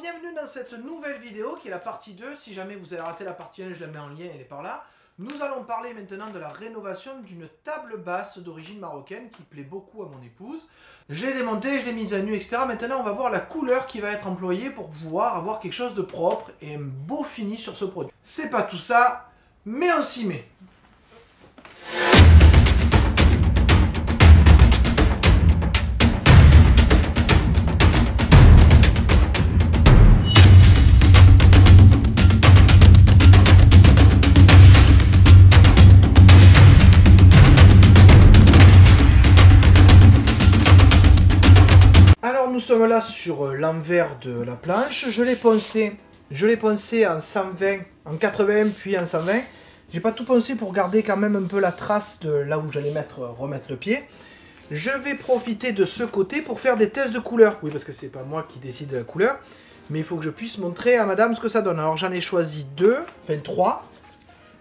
bienvenue dans cette nouvelle vidéo qui est la partie 2. Si jamais vous avez raté la partie 1, je la mets en lien, elle est par là. Nous allons parler maintenant de la rénovation d'une table basse d'origine marocaine qui plaît beaucoup à mon épouse. Je l'ai démontée, je l'ai mise à nu, etc. Maintenant, on va voir la couleur qui va être employée pour pouvoir avoir quelque chose de propre et un beau fini sur ce produit. C'est pas tout ça, mais on s'y met. Nous sommes là sur l'envers de la planche. Je l'ai poncé en 120, en 80 puis en 120. J'ai pas tout poncé pour garder quand même un peu la trace de là où j'allais remettre le pied. Je vais profiter de ce côté pour faire des tests de couleur. Oui, parce que c'est pas moi qui décide de la couleur, mais il faut que je puisse montrer à madame ce que ça donne. Alors j'en ai choisi deux, enfin trois.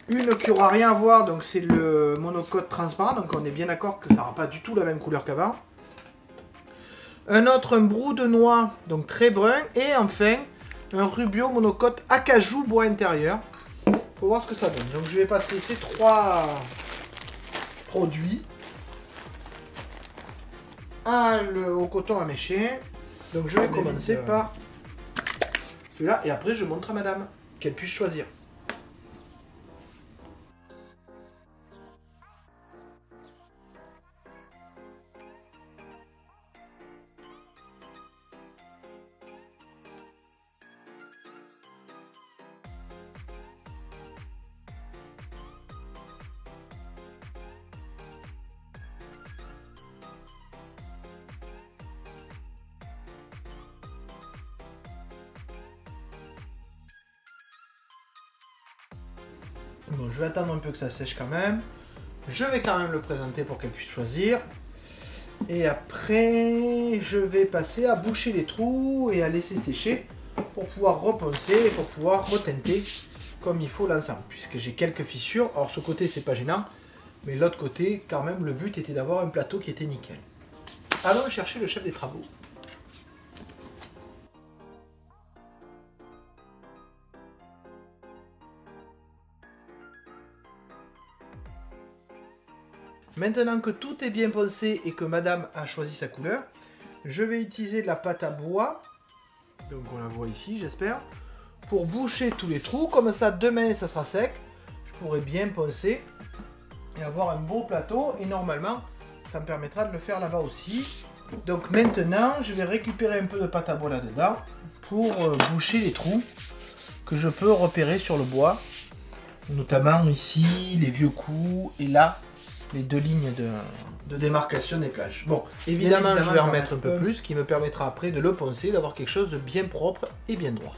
Une qui aura rien à voir, donc c'est le monocote transparent, donc on est bien d'accord que ça n'aura pas du tout la même couleur qu'avant. Un autre, un brou de noix, donc très brun. Et enfin, un rubio monocote acajou bois intérieur. Faut voir ce que ça donne. Donc je vais passer ces trois produits au coton à mècher. Donc je vais commencer par celui-là. Et après je montre à madame qu'elle puisse choisir. Bon, je vais attendre un peu que ça sèche quand même. Je vais quand même le présenter pour qu'elle puisse choisir. Et après, je vais passer à boucher les trous et à laisser sécher pour pouvoir reponcer et pour pouvoir reteinter comme il faut l'ensemble. Puisque j'ai quelques fissures. Alors ce côté, c'est pas gênant. Mais l'autre côté, quand même, le but était d'avoir un plateau qui était nickel. Allons chercher le chef des travaux. Maintenant que tout est bien poncé et que madame a choisi sa couleur, je vais utiliser de la pâte à bois, donc on la voit ici j'espère, pour boucher tous les trous. Comme ça demain ça sera sec, je pourrai bien poncer et avoir un beau plateau, et normalement ça me permettra de le faire là-bas aussi. Donc maintenant je vais récupérer un peu de pâte à bois là-dedans pour boucher les trous que je peux repérer sur le bois, notamment ici, les vieux coups et là, les deux lignes de démarcation des plages. Bon, évidemment, je vais en mettre un peu plus, ce qui me permettra après de le poncer, d'avoir quelque chose de bien propre et bien droit.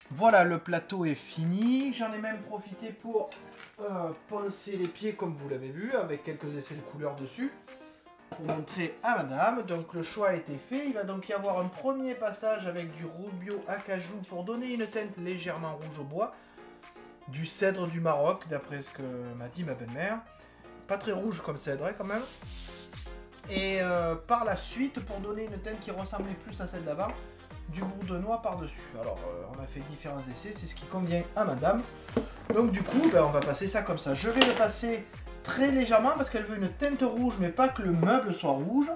Voilà, le plateau est fini. J'en ai même profité pour poncer les pieds comme vous l'avez vu, avec quelques effets de couleur dessus, pour montrer à madame. Donc le choix a été fait. Il va donc y avoir un premier passage avec du rubio acajou pour donner une teinte légèrement rouge au bois, du cèdre du Maroc, d'après ce que m'a dit ma belle-mère. Pas très rouge comme cèdre quand même. Et par la suite, pour donner une teinte qui ressemblait plus à celle d'avant, du brou de noix par-dessus. Alors, on a fait différents essais, c'est ce qui convient à madame. Donc du coup, on va passer ça comme ça. Je vais le passer très légèrement parce qu'elle veut une teinte rouge, mais pas que le meuble soit rouge.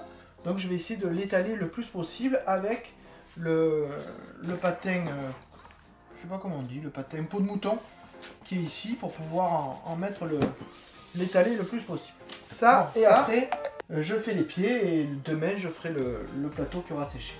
Donc je vais essayer de l'étaler le plus possible avec le patin, je sais pas comment on dit, le patin peau de mouton qui est ici pour pouvoir en mettre l'étaler le plus possible. Ça, bon, et ça, après, je fais les pieds et demain je ferai le plateau qui aura séché.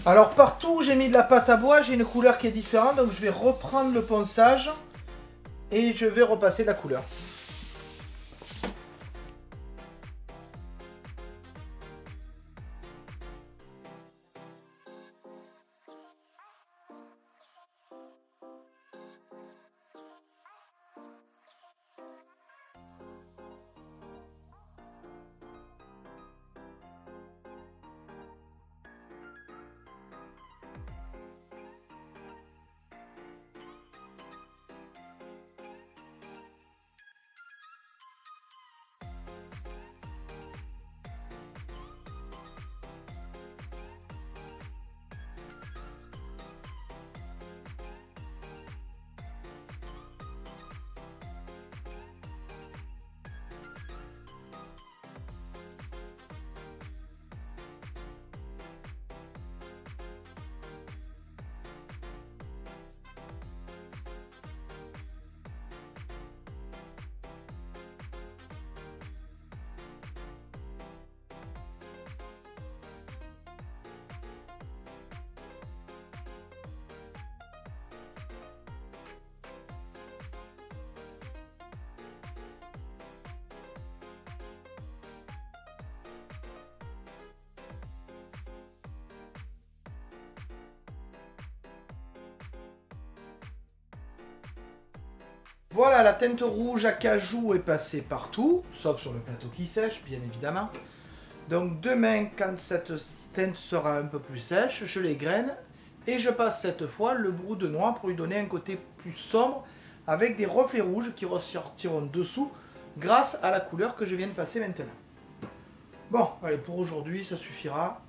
Alors partout où j'ai mis de la pâte à bois, j'ai une couleur qui est différente, donc je vais reprendre le ponçage et je vais repasser la couleur. Voilà, la teinte rouge à cajou est passée partout, sauf sur le plateau qui sèche, bien évidemment. Donc demain, quand cette teinte sera un peu plus sèche, je l'égrène et je passe cette fois le brou de noix pour lui donner un côté plus sombre avec des reflets rouges qui ressortiront dessous grâce à la couleur que je viens de passer maintenant. Bon, allez, pour aujourd'hui, ça suffira.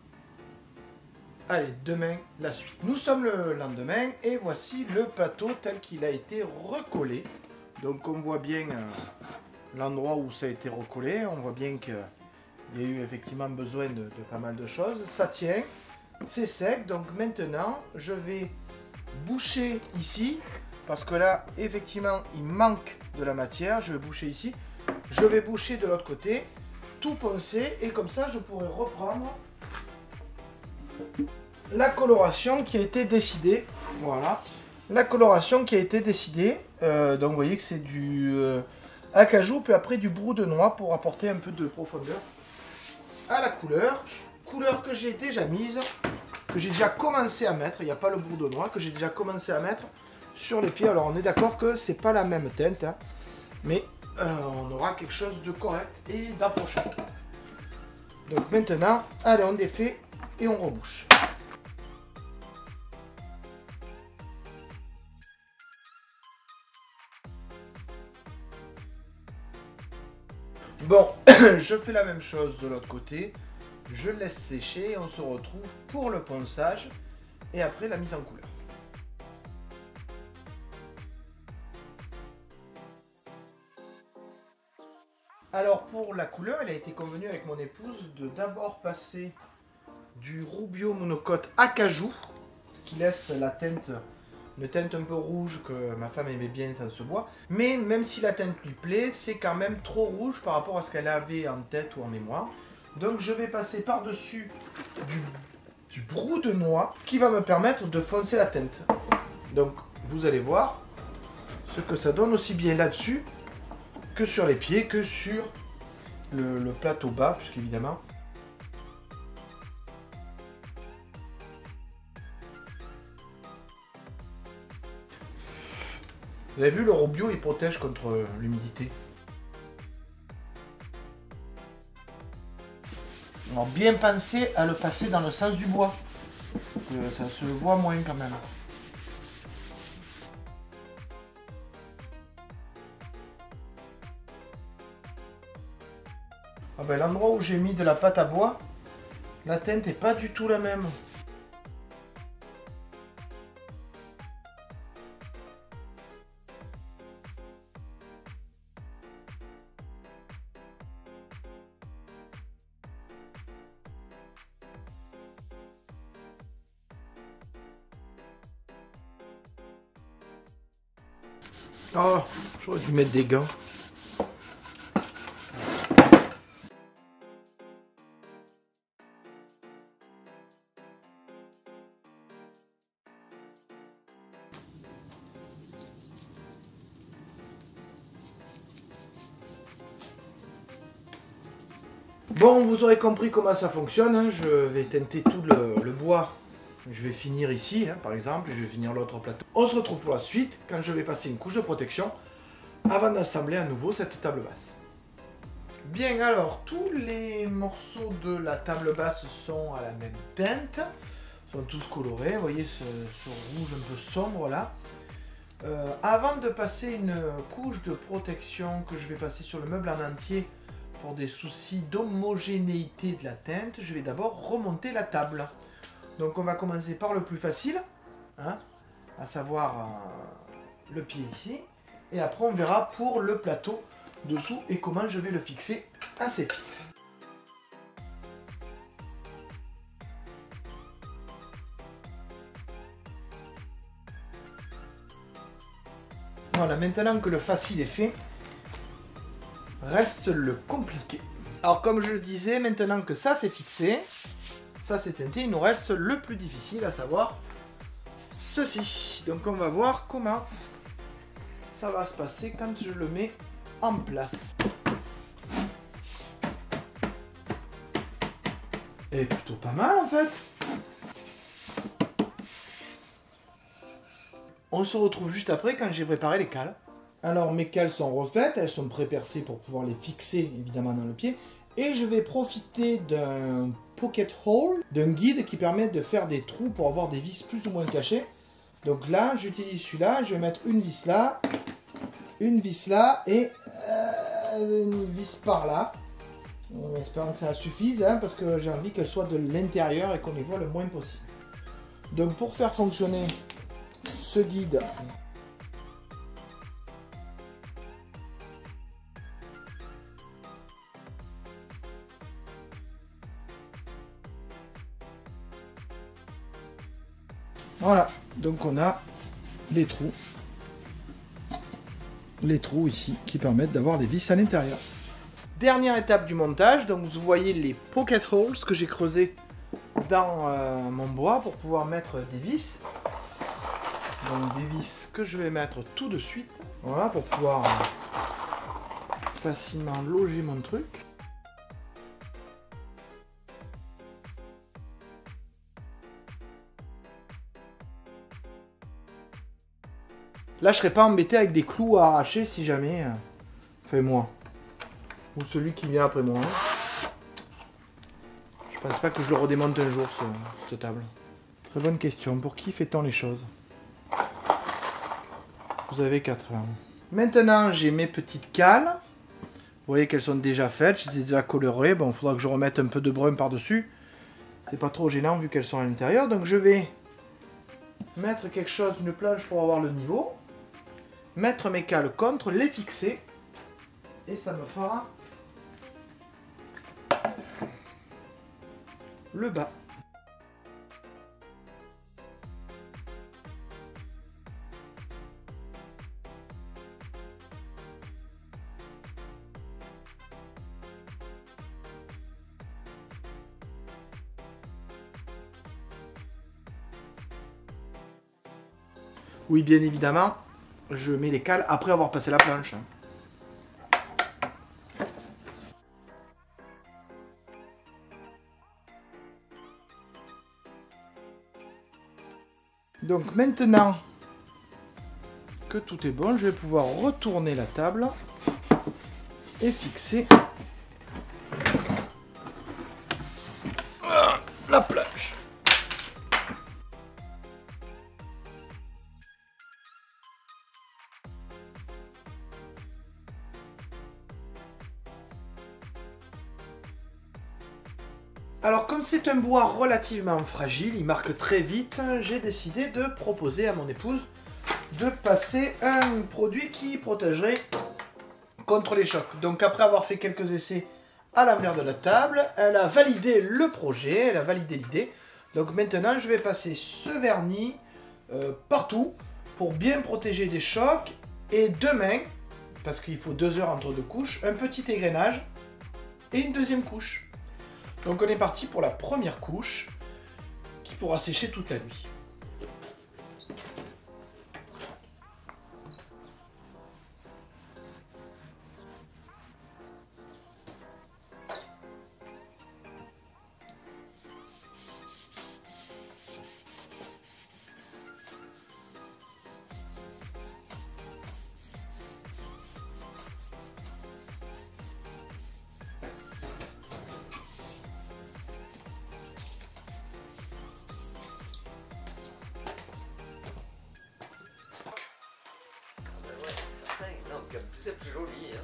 Allez, demain, la suite. Nous sommes le lendemain et voici le plateau tel qu'il a été recollé. Donc on voit bien l'endroit où ça a été recollé, on voit bien qu'il y a eu effectivement besoin de pas mal de choses. Ça tient, c'est sec, donc maintenant je vais boucher ici, parce que là effectivement il manque de la matière, je vais boucher ici. Je vais boucher de l'autre côté, tout poncer, et comme ça je pourrai reprendre la coloration qui a été décidée. Voilà. La coloration qui a été décidée, donc vous voyez que c'est du acajou, puis après du brou de noix pour apporter un peu de profondeur à la couleur. Couleur que j'ai déjà mise, que j'ai déjà commencé à mettre, il n'y a pas le brou de noix, que j'ai déjà commencé à mettre sur les pieds. Alors on est d'accord que c'est pas la même teinte, hein, mais on aura quelque chose de correct et d'approchant. Donc maintenant, allez, on défait et on rebouche. Bon, je fais la même chose de l'autre côté. Je laisse sécher et on se retrouve pour le ponçage et après la mise en couleur. Alors pour la couleur, il a été convenu avec mon épouse de d'abord passer du Rubio monocote acajou qui laisse la teinte, une teinte un peu rouge que ma femme aimait bien, ça se voit. Mais même si la teinte lui plaît, c'est quand même trop rouge par rapport à ce qu'elle avait en tête ou en mémoire. Donc je vais passer par-dessus du brou de noix qui va me permettre de foncer la teinte. Donc vous allez voir ce que ça donne aussi bien là-dessus que sur les pieds, que sur le plateau bas, puisqu'évidemment... Vous avez vu, le Rubio, il protège contre l'humidité. Alors bien penser à le passer dans le sens du bois. Ça se voit moins quand même. Ah ben, l'endroit où j'ai mis de la pâte à bois, la teinte n'est pas du tout la même. Oh, j'aurais dû mettre des gants. Bon, vous aurez compris comment ça fonctionne, hein. Je vais teinter tout le bois. Je vais finir ici, hein, par exemple, et je vais finir l'autre plateau. On se retrouve pour la suite, quand je vais passer une couche de protection, avant d'assembler à nouveau cette table basse. Bien, alors, tous les morceaux de la table basse sont à la même teinte, sont tous colorés, vous voyez ce rouge un peu sombre là. Avant de passer une couche de protection que je vais passer sur le meuble en entier, pour des soucis d'homogénéité de la teinte, je vais d'abord remonter la table. Donc on va commencer par le plus facile, hein, à savoir le pied ici. Et après on verra pour le plateau dessous et comment je vais le fixer à ses pieds. Voilà, maintenant que le facile est fait, reste le compliqué. Alors comme je le disais, maintenant que ça c'est fixé, ça c'est teinté, il nous reste le plus difficile, à savoir ceci. Donc on va voir comment ça va se passer quand je le mets en place. Et plutôt pas mal en fait. On se retrouve juste après quand j'ai préparé les cales. Alors mes cales sont refaites, elles sont pré-percées pour pouvoir les fixer évidemment dans le pied. Et je vais profiter d'un pocket hole, d'un guide qui permet de faire des trous pour avoir des vis plus ou moins cachées. Donc là, j'utilise celui-là, je vais mettre une vis là et une vis par là. En espérant que ça suffise, hein, parce que j'ai envie qu'elle soit de l'intérieur et qu'on les voit le moins possible. Donc pour faire fonctionner ce guide, voilà, donc on a les trous ici qui permettent d'avoir des vis à l'intérieur. Dernière étape du montage, donc vous voyez les pocket holes que j'ai creusés dans mon bois pour pouvoir mettre des vis. Donc des vis que je vais mettre tout de suite, voilà, pour pouvoir facilement loger mon truc. Là, je serais pas embêté avec des clous à arracher si jamais. Enfin, moi. Ou celui qui vient après moi. Hein. Je pense pas que je le redémonte un jour, cette table. Très bonne question. Pour qui fait-on les choses? Vous avez 4 heures. Maintenant, j'ai mes petites cales. Vous voyez qu'elles sont déjà faites. Je les ai déjà colorées. Bon, il faudra que je remette un peu de brun par-dessus. C'est pas trop gênant vu qu'elles sont à l'intérieur. Donc, je vais mettre quelque chose, une planche pour avoir le niveau. Mettre mes cales contre, les fixer. Et ça me fera le bas. Oui, bien évidemment, je mets les cales après avoir passé la planche. Donc maintenant que tout est bon, je vais pouvoir retourner la table et fixer la planche. Alors comme c'est un bois relativement fragile, il marque très vite, j'ai décidé de proposer à mon épouse de passer un produit qui protégerait contre les chocs. Donc après avoir fait quelques essais à l'envers de la table, elle a validé le projet, elle a validé l'idée. Donc maintenant je vais passer ce vernis partout pour bien protéger des chocs. Et demain, parce qu'il faut 2 heures entre 2 couches, un petit égrenage et une deuxième couche. Donc on est parti pour la première couche qui pourra sécher toute la nuit. c'est plus joli. Hein.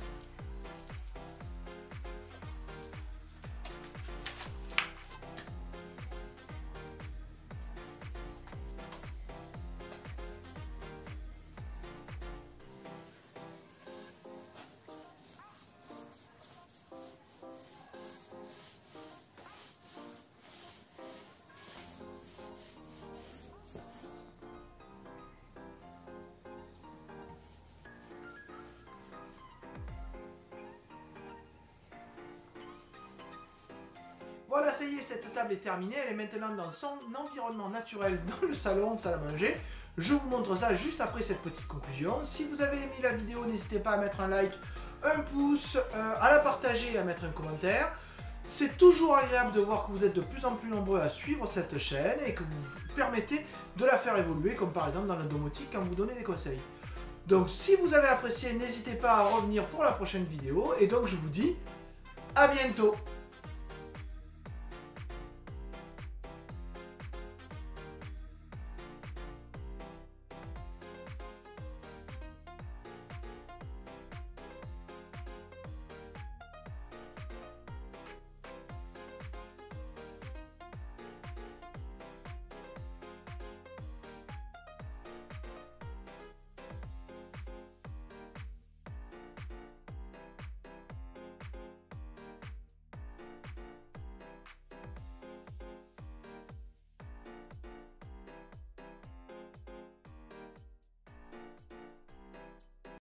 Voilà, ça y est, cette table est terminée. Elle est maintenant dans son environnement naturel dans le salon de salle à manger. Je vous montre ça juste après cette petite conclusion. Si vous avez aimé la vidéo, n'hésitez pas à mettre un like, un pouce, à la partager et à mettre un commentaire. C'est toujours agréable de voir que vous êtes de plus en plus nombreux à suivre cette chaîne et que vous permettez de la faire évoluer, comme par exemple dans la domotique quand vous donnez des conseils. Donc si vous avez apprécié, n'hésitez pas à revenir pour la prochaine vidéo. Et donc je vous dis à bientôt.